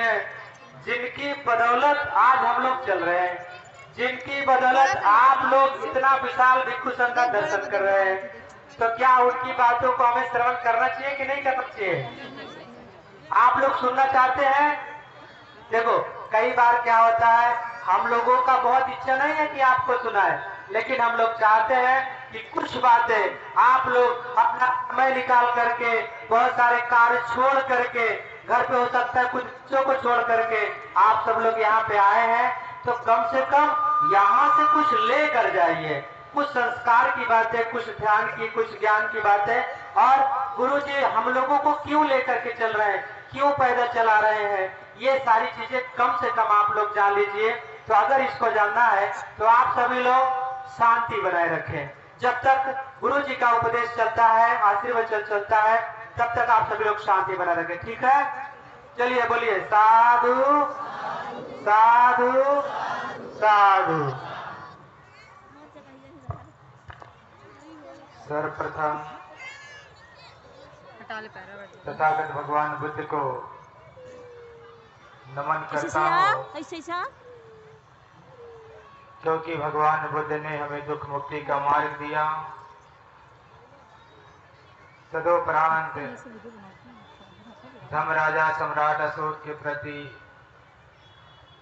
हैं, जिनकी बदौलत आज हम लोग चल रहे हैं, जिनकी बदौलत आप लोग इतना विशाल भिक्षु संघ का दर्शन कर रहे हैं, तो क्या उनकी बातों को हमें श्रवण करना चाहिए कि नहीं करना चाहिए? आप लोग सुनना चाहते हैं? देखो, कई बार क्या होता है, हम लोगों का बहुत इच्छा नहीं है कि आपको सुनाए, लेकिन हम लोग चाहते हैं कि कुछ बातें आप लोग अपना समय निकाल करके, बहुत सारे कार्य छोड़ करके, घर पे हो सकता है कुछ बच्चों को छोड़ करके आप सब लोग यहाँ पे आए हैं, तो कम से कम यहाँ से कुछ ले कर जाइए, कुछ संस्कार की बातें, कुछ ध्यान की, कुछ ज्ञान की बातें। और गुरु जी हम लोगों को क्यों लेकर के चल रहे हैं, क्यों पैदल चला रहे हैं, ये सारी चीजें कम से कम आप लोग जान लीजिए। तो अगर इसको जानना है तो आप सभी लोग शांति बनाए रखें। जब तक गुरु जी का उपदेश चलता है, आशीर्वाद चलता है, तब तक आप सभी लोग शांति बनाए रखें, ठीक है? चलिए बोलिए साधु साधु साधु। सर्वप्रथम तथागत भगवान बुद्ध को नमन करता हूँ, क्योंकि भगवान बुद्ध ने हमें दुख मुक्ति का मार्ग दिया। तदोपरांत धर्मराजा सम्राट अशोक के प्रति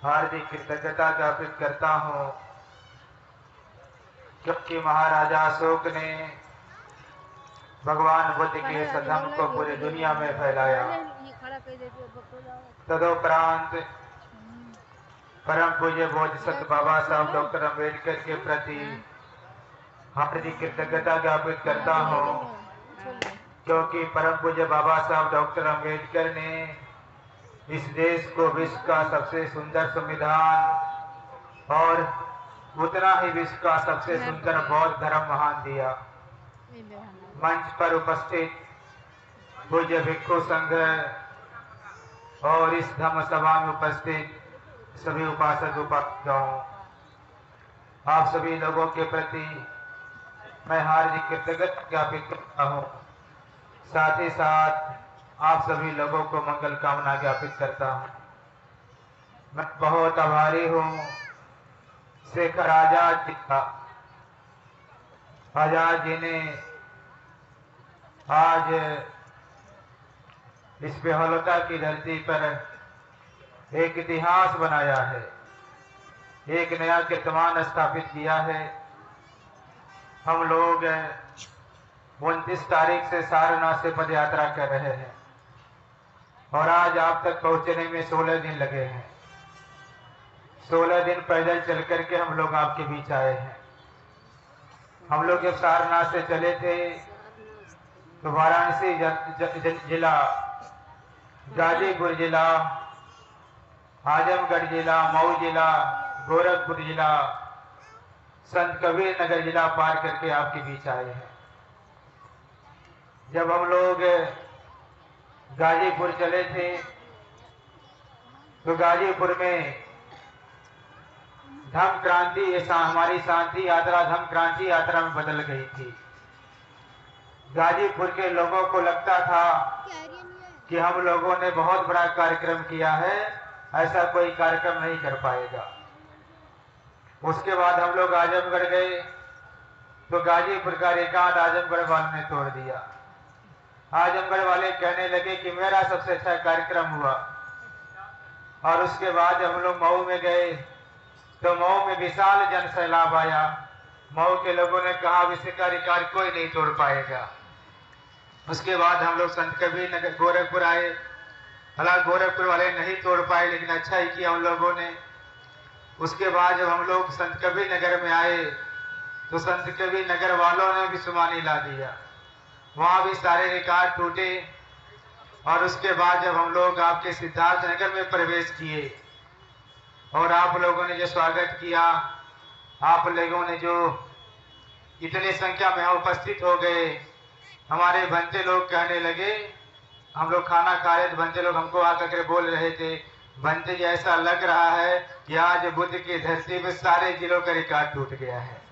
हार्दिक कृतज्ञता ज्ञापित करता हूँ, क्योंकि महाराजा अशोक ने भगवान बुद्ध के सधर्म को पूरी दुनिया में फैलाया। तदोपरांत परम पूज्य बोधिसत्व बाबा साहब डॉक्टर अम्बेडकर के प्रति हार्दिक कृतज्ञता ज्ञापित करता हूँ, क्योंकि परम पूज्य बाबा साहब डॉक्टर अम्बेडकर ने इस देश को विश्व का सबसे सुंदर संविधान और उतना ही विश्व का सबसे सुंदर बौद्ध धर्म महान दिया। मंच पर उपस्थित पूज्य भिक्षु संघ और इस धम्म सभा में उपस्थित सभी उपासक उपासिकाओं, आप सभी लोगों के प्रति मैं हार्दिक कृतज्ञता ज्ञापित करता हूँ। साथ ही साथ आप सभी लोगों को मंगल कामना ज्ञापित करता हूँ। मैं बहुत आभारी हूँ शेखर आजाद जी का। आजाद जी ने आज इस बेहौलता की धरती पर एक इतिहास बनाया है, एक नया कीर्तिमान स्थापित किया है। हम लोग 29 तारीख से सारनाथ से पद यात्रा कर रहे हैं और आज आप तक पहुंचने में 16 दिन लगे हैं। 16 दिन पैदल चल करके हम लोग आपके बीच आए हैं। हम लोग जब सारनाथ से चले थे तो वाराणसी जिला, गाजीपुर जिला, आजमगढ़ जिला, मऊ जिला, गोरखपुर जिला, संत कबीर नगर जिला पार करके आपके बीच आए हैं। जब हम लोग गाजीपुर चले थे तो गाजीपुर में धम्म क्रांति, हमारी शांति यात्रा धम्म क्रांति यात्रा में बदल गई थी। गाजीपुर के लोगों को लगता था कि हम लोगों ने बहुत बड़ा कार्यक्रम किया है, ऐसा कोई कार्यक्रम नहीं कर पाएगा। उसके बाद हम लोग आजमगढ़ गए तो गाजीपुर का रिकॉर्ड आजमगढ़ वालों ने तोड़ दिया। आजमगढ़ वाले कहने लगे कि मेरा सबसे अच्छा कार्यक्रम हुआ। और उसके बाद जब हम लोग मऊ में गए तो मऊ में विशाल जन सैलाब आया। मऊ के लोगों ने कहा विश्व का रिकॉर्ड कोई नहीं तोड़ पाएगा। उसके बाद हम लोग संत कबीर नगर गोरखपुर आए। हालांकि गोरखपुर वाले नहीं तोड़ पाए, लेकिन अच्छा ही किया उन लोगों ने। उसके बाद जब हम लोग संत कबीर नगर में आए तो संत कबीर नगर वालों ने भी सुमानी ला दिया, वहाँ भी सारे रिकॉर्ड टूटे। और उसके बाद जब हम लोग आपके सिद्धार्थ नगर में प्रवेश किए और आप लोगों ने जो स्वागत किया, आप लोगों ने जो इतनी संख्या में उपस्थित हो गए, हमारे भंते लोग कहने लगे, हम लोग खाना खा रहे थे, भंते लोग हमको आकर बोल रहे थे, भंते जी ऐसा लग रहा है कि आज बुद्ध की धरती में सारे जिलों का रिकॉर्ड टूट गया है।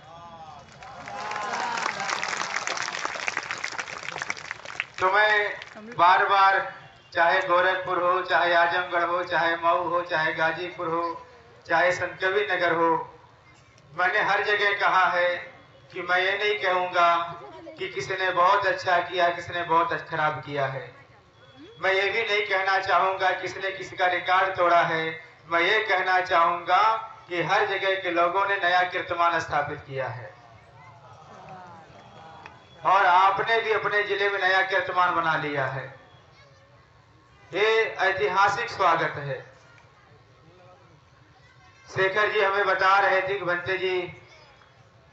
तो मैं बार बार चाहे गोरखपुर हो, चाहे आजमगढ़ हो, चाहे मऊ हो, चाहे गाजीपुर हो, चाहे संतकबीर नगर हो, मैंने हर जगह कहा है कि मैं ये नहीं कहूँगा कि किसी ने बहुत अच्छा किया, किसी ने बहुत खराब किया है। मैं ये भी नहीं कहना चाहूँगा किसी ने किसी का रिकॉर्ड तोड़ा है। मैं ये कहना चाहूँगा कि हर जगह के लोगों ने नया कीर्तिमान स्थापित किया है और आपने भी अपने जिले में नया कीर्तिमान बना लिया है। ये ऐतिहासिक स्वागत है। शेखर जी हमें बता रहे थे कि भंते जी,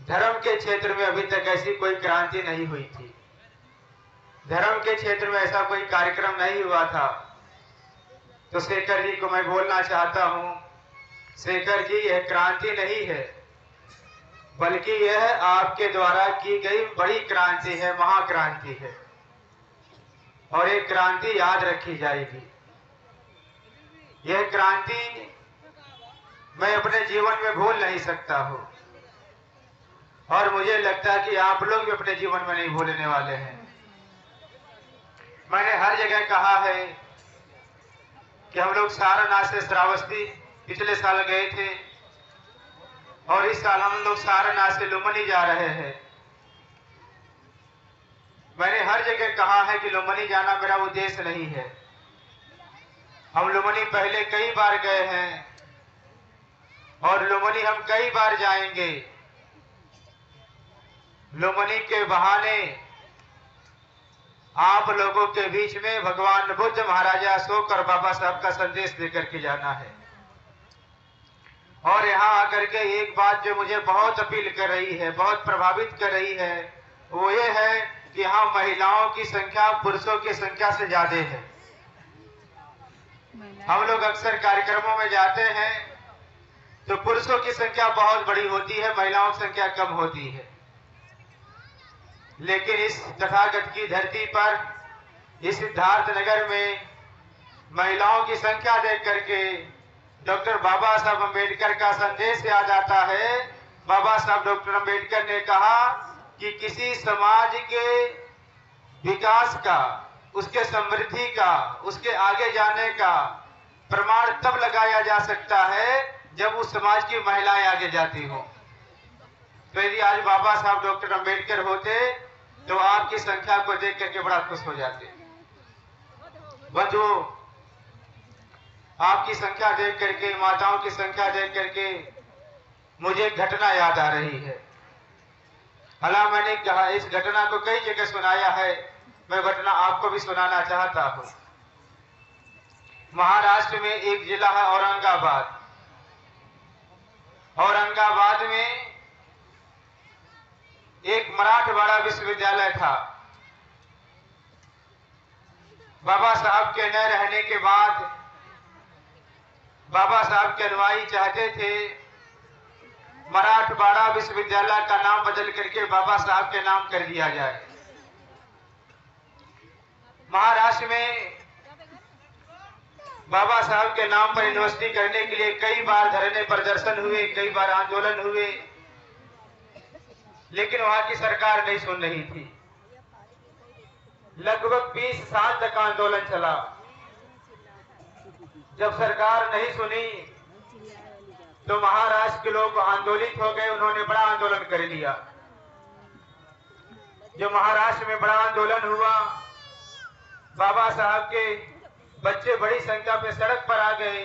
धर्म के क्षेत्र में अभी तक ऐसी कोई क्रांति नहीं हुई थी, धर्म के क्षेत्र में ऐसा कोई कार्यक्रम नहीं हुआ था। तो शेखर जी को मैं बोलना चाहता हूं, शेखर जी यह क्रांति नहीं है, बल्कि यह आपके द्वारा की गई बड़ी क्रांति है, महाक्रांति है और एक क्रांति याद रखी जाएगी। यह क्रांति मैं अपने जीवन में भूल नहीं सकता हूं और मुझे लगता है कि आप लोग भी अपने जीवन में नहीं भूलने वाले हैं। मैंने हर जगह कहा है कि हम लोग सारनाथ से श्रावस्ती पिछले साल गए थे और इस साल हम लोग सारनाथ से लुम्बिनी जा रहे हैं। मैंने हर जगह कहा है कि लुम्बिनी जाना मेरा उद्देश्य नहीं है। हम लुम्बिनी पहले कई बार गए हैं और लुम्बिनी हम कई बार जाएंगे। लुम्बिनी के बहाने आप लोगों के बीच में भगवान बुद्ध, महाराजा अशोक और बाबा साहब का संदेश देकर के जाना है। और यहाँ आकर के एक बात जो मुझे बहुत अपील कर रही है, बहुत प्रभावित कर रही है, वो ये है कि यहाँ महिलाओं की संख्या पुरुषों की संख्या से ज्यादा है। हम लोग अक्सर कार्यक्रमों में जाते हैं तो पुरुषों की संख्या बहुत बड़ी होती है, महिलाओं की संख्या कम होती है। लेकिन इस तथागत की धरती पर, इस सिद्धार्थ नगर में महिलाओं की संख्या देख करके डॉक्टर बाबा साहब अम्बेडकर का संदेश याद आता है। बाबा साहब डॉक्टर अम्बेडकर ने कहा कि किसी समाज के विकास का, उसके समृद्धि का, उसके आगे जाने का प्रमाण तब लगाया जा सकता है जब उस समाज की महिलाएं आगे जाती हो। तो यदि आज बाबा साहब डॉक्टर अम्बेडकर होते तो आपकी संख्या को देख करके बड़ा खुश हो जाते। बंधुओं, आपकी संख्या देख करके, माताओं की संख्या देख करके मुझे एक घटना याद आ रही है। हालांकि मैंने कहा इस घटना को कई जगह सुनाया है, मैं घटना आपको भी सुनाना चाहता हूं। महाराष्ट्र में एक जिला है औरंगाबाद। औरंगाबाद में एक मराठवाड़ा विश्वविद्यालय था। बाबा साहब के न रहने के बाद बाबा साहब के अनुयायी चाहते थे मराठवाड़ा विश्वविद्यालय का नाम बदल करके बाबा साहब के नाम कर दिया जाए। महाराष्ट्र में बाबा साहब के नाम पर यूनिवर्सिटी करने के लिए कई बार धरने प्रदर्शन हुए, कई बार आंदोलन हुए, लेकिन वहां की सरकार नहीं सुन रही थी। लगभग 20 साल तक आंदोलन चला। जब सरकार नहीं सुनी तो महाराष्ट्र के लोग आंदोलित हो गए, उन्होंने बड़ा आंदोलन कर लिया। जो महाराष्ट्र में बड़ा आंदोलन हुआ, बाबा साहब के बच्चे बड़ी संख्या में सड़क पर आ गए,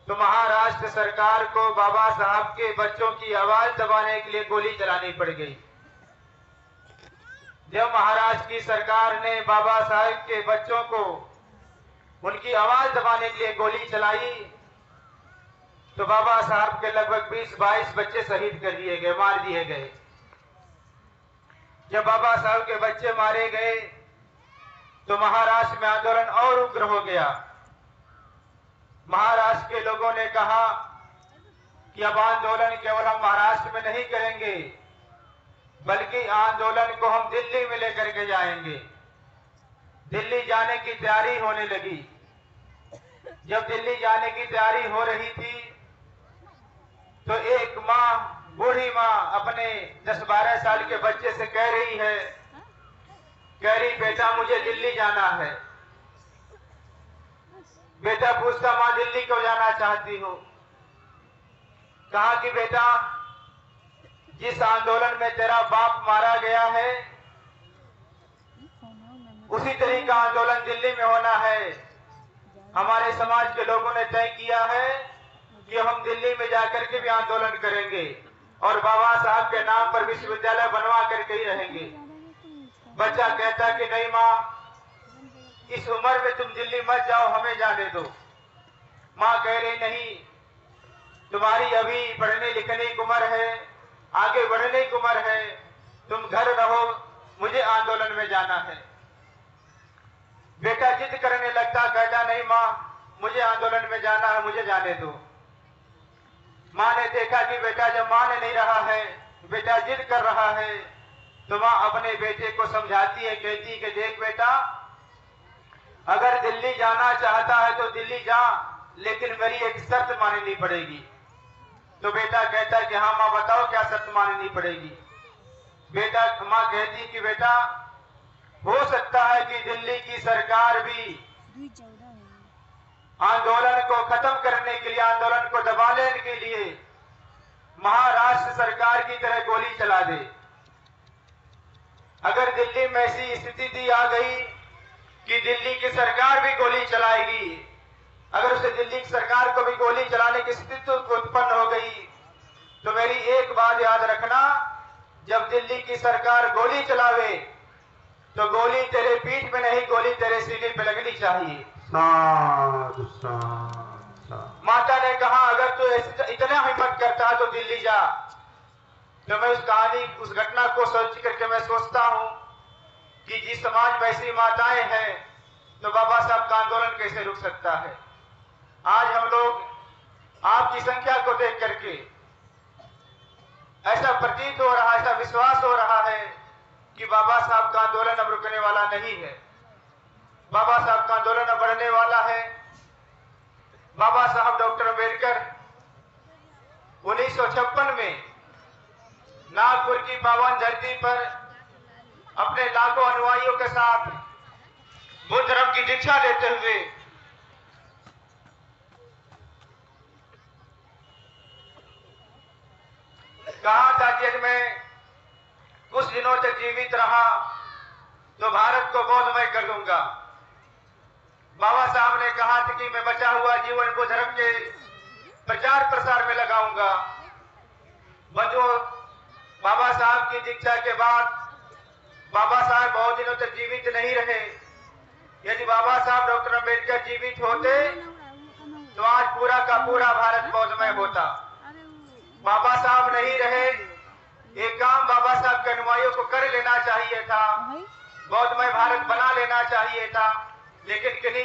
तो महाराष्ट्र सरकार को बाबा साहब के बच्चों की आवाज दबाने के लिए गोली चलानी पड़ गई। जब महाराष्ट्र की सरकार ने बाबा साहब के बच्चों को उनकी आवाज दबाने के लिए गोली चलाई तो बाबा साहब के लगभग 20-22 बच्चे शहीद कर दिए गए, मार दिए गए। जब बाबा साहब के बच्चे मारे गए तो महाराष्ट्र में आंदोलन और उग्र हो गया। महाराष्ट्र के लोगों ने कहा कि अब आंदोलन केवल हम महाराष्ट्र में नहीं करेंगे, बल्कि आंदोलन को हम दिल्ली में लेकर के जाएंगे। दिल्ली जाने की तैयारी होने लगी। जब दिल्ली जाने की तैयारी हो रही थी तो एक माँ, बूढ़ी माँ अपने 10-12 साल के बच्चे से कह रही है, कह रही बेटा मुझे दिल्ली जाना है। बेटा पूछता, माँ दिल्ली क्यों जाना चाहती हो? कहा कि बेटा, जिस आंदोलन में तेरा बाप मारा गया है उसी तरह का आंदोलन दिल्ली में होना है। हमारे समाज के लोगों ने तय किया है कि हम दिल्ली में जाकर के भी आंदोलन करेंगे और बाबा साहब के नाम पर विश्वविद्यालय बनवा करके ही रहेंगे। बच्चा कहता कि नहीं माँ, इस उम्र में तुम दिल्ली मत जाओ, हमें जाने दो। माँ कह रही नहीं, तुम्हारी अभी पढ़ने लिखने की उम्र है, आगे बढ़ने की उम्र है, तुम घर रहो, मुझे आंदोलन में जाना है। बेटा जिद करने लगता, कहता नहीं माँ, मुझे आंदोलन में जाना है, मुझे जाने दो। माँ ने देखा कि बेटा जब मान नहीं रहा है, बेटा जिद कर रहा है, तो माँ अपने बेटे को समझाती है, कहती है कि देख बेटा, अगर दिल्ली जाना चाहता है तो दिल्ली जा, लेकिन मेरी एक शर्त माननी पड़ेगी। तो बेटा कहता है कि हाँ माँ बताओ क्या शर्त माननी पड़ेगी। माँ कहती कि बेटा, हो सकता है कि दिल्ली की सरकार भी आंदोलन को खत्म करने के लिए, आंदोलन को दबा लेने के लिए महाराष्ट्र सरकार की तरह गोली चला दे। अगर दिल्ली में ऐसी स्थिति आ गई कि दिल्ली की सरकार भी गोली चलाएगी, अगर उसे दिल्ली की सरकार को भी गोली चलाने की स्थिति उत्पन्न हो गई, तो मेरी एक बात याद रखना, जब दिल्ली की सरकार गोली चलावे तो गोली तेरे पीठ में नहीं, गोली तेरे सीने पे लगनी चाहिए। साधु साधु। माता ने कहा, अगर तू इतना हिम्मत करता है तो दिल्ली जा। तो मैं उस कहानी, उस घटना को सोच करके मैं सोचता हूँ कि जिस समाज में ऐसी माताएं हैं तो बाबा साहब का आंदोलन कैसे रुक सकता है। आज हम लोग आपकी संख्या को देख करके ऐसा प्रतीत हो रहा है, ऐसा विश्वास हो रहा है कि बाबा साहब का आंदोलन अब रुकने वाला नहीं है। बाबा साहब का आंदोलन अब बढ़ने वाला है। बाबा साहब डॉक्टर अम्बेडकर 1956 में नागपुर की पावन धरती पर अपने लाखों अनुयायियों के साथ बुद्ध धर्म की दीक्षा लेते हुए कहा था कि यदि मैं कुछ दिनों तक जीवित रहा तो भारत को बौद्धमय कर दूंगा। बाबा साहब ने कहा था कि मैं बचा हुआ जीवन बुद्ध धर्म के प्रचार प्रसार में लगाऊंगा। बंधुओं, बाबा साहब की दीक्षा के बाद बाबा साहब बहुत दिनों तक जीवित नहीं रहे। यदि बाबा साहब डॉक्टर अम्बेडकर जीवित होते तो आज पूरा का पूरा भारत बौद्धमय होता। बाबा साहब नहीं रहे, एक काम बाबा साहब के अनुयायियों को कर लेना चाहिए था, बौद्धमय भारत बना लेना चाहिए था, लेकिन किन्हीं